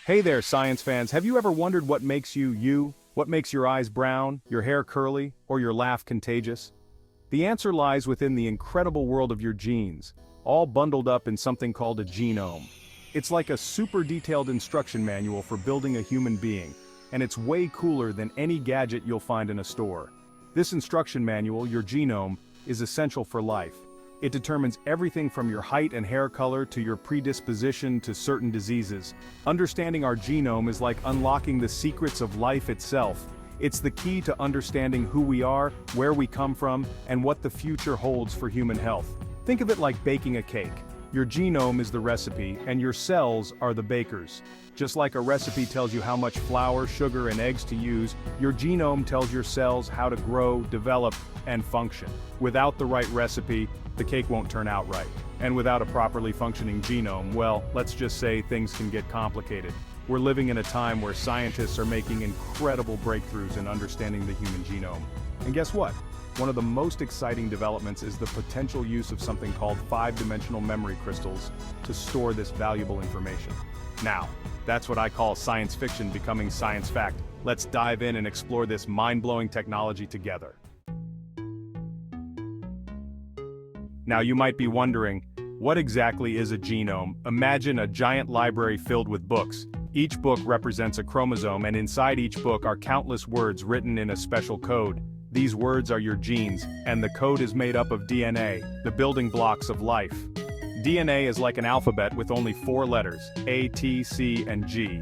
Hey there, science fans. Have you ever wondered what makes you you? What makes your eyes brown, your hair curly, or your laugh contagious? The answer lies within the incredible world of your genes, all bundled up in something called a genome. It's like a super detailed instruction manual for building a human being, and it's way cooler than any gadget you'll find in a store. This instruction manual, your genome, is essential for life. It determines everything from your height and hair color to your predisposition to certain diseases. Understanding our genome is like unlocking the secrets of life itself. It's the key to understanding who we are, where we come from, and what the future holds for human health. Think of it like baking a cake. Your genome is the recipe, and your cells are the bakers. Just like a recipe tells you how much flour, sugar, and eggs to use, your genome tells your cells how to grow, develop, and function. Without the right recipe, the cake won't turn out right. And without a properly functioning genome, well, let's just say things can get complicated. We're living in a time where scientists are making incredible breakthroughs in understanding the human genome. And guess what? One of the most exciting developments is the potential use of something called five-dimensional memory crystals to store this valuable information. Now, that's what I call science fiction becoming science fact. Let's dive in and explore this mind-blowing technology together. Now you might be wondering, what exactly is a genome? Imagine a giant library filled with books. Each book represents a chromosome, and inside each book are countless words written in a special code. These words are your genes, and the code is made up of DNA, the building blocks of life. DNA is like an alphabet with only 4 letters, A, T, C, and G.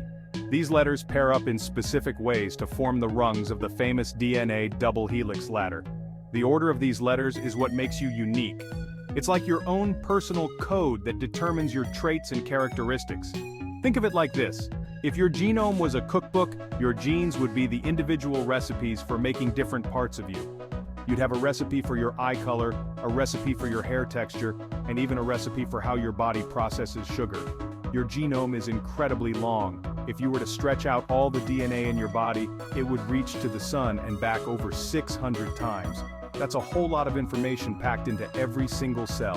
These letters pair up in specific ways to form the rungs of the famous DNA double helix ladder. The order of these letters is what makes you unique. It's like your own personal code that determines your traits and characteristics. Think of it like this. If your genome was a cookbook, your genes would be the individual recipes for making different parts of you. You'd have a recipe for your eye color, a recipe for your hair texture, and even a recipe for how your body processes sugar. Your genome is incredibly long. If you were to stretch out all the DNA in your body, it would reach to the sun and back over 600 times. That's a whole lot of information packed into every single cell.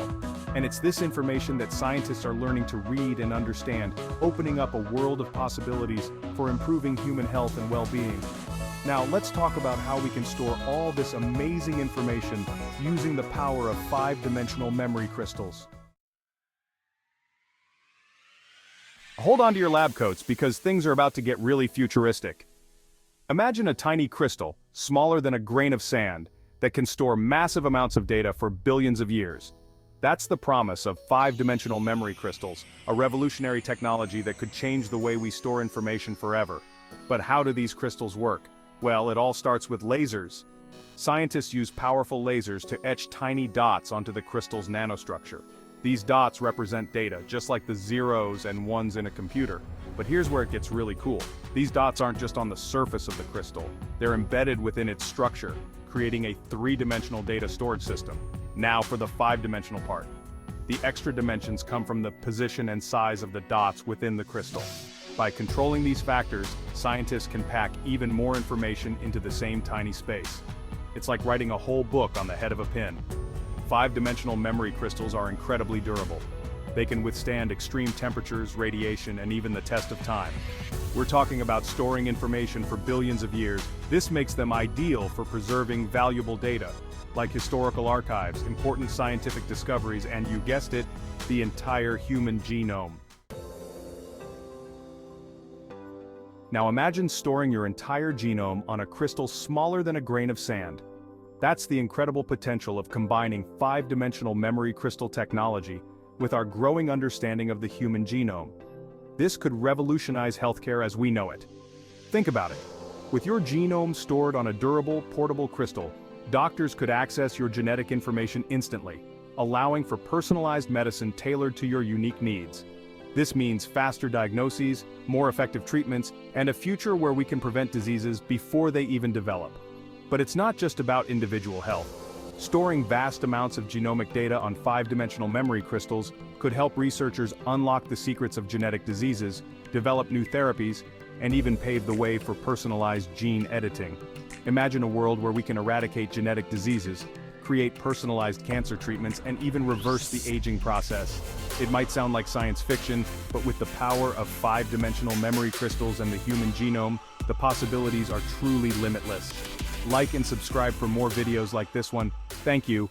And it's this information that scientists are learning to read and understand, opening up a world of possibilities for improving human health and well-being. Now, let's talk about how we can store all this amazing information using the power of five-dimensional memory crystals. Hold on to your lab coats because things are about to get really futuristic. Imagine a tiny crystal, smaller than a grain of sand, that can store massive amounts of data for billions of years. That's the promise of five-dimensional memory crystals, a revolutionary technology that could change the way we store information forever. But how do these crystals work? Well, it all starts with lasers. Scientists use powerful lasers to etch tiny dots onto the crystal's nanostructure. These dots represent data, just like the zeros and ones in a computer. But here's where it gets really cool. These dots aren't just on the surface of the crystal. They're embedded within its structure, creating a three-dimensional data storage system. Now for the five-dimensional part. The extra dimensions come from the position and size of the dots within the crystal. By controlling these factors, scientists can pack even more information into the same tiny space. It's like writing a whole book on the head of a pin. Five-dimensional memory crystals are incredibly durable. They can withstand extreme temperatures, radiation, and even the test of time. We're talking about storing information for billions of years. This makes them ideal for preserving valuable data, like historical archives, important scientific discoveries, and you guessed it, the entire human genome. Now imagine storing your entire genome on a crystal smaller than a grain of sand. That's the incredible potential of combining five-dimensional memory crystal technology with our growing understanding of the human genome. This could revolutionize healthcare as we know it. Think about it. With your genome stored on a durable, portable crystal, doctors could access your genetic information instantly, allowing for personalized medicine tailored to your unique needs. This means faster diagnoses, more effective treatments, and a future where we can prevent diseases before they even develop. But it's not just about individual health. Storing vast amounts of genomic data on five-dimensional memory crystals could help researchers unlock the secrets of genetic diseases, develop new therapies, and even pave the way for personalized gene editing. Imagine a world where we can eradicate genetic diseases, create personalized cancer treatments, and even reverse the aging process. It might sound like science fiction, but with the power of 5-dimensional memory crystals and the human genome, the possibilities are truly limitless. Like and subscribe for more videos like this one. Thank you.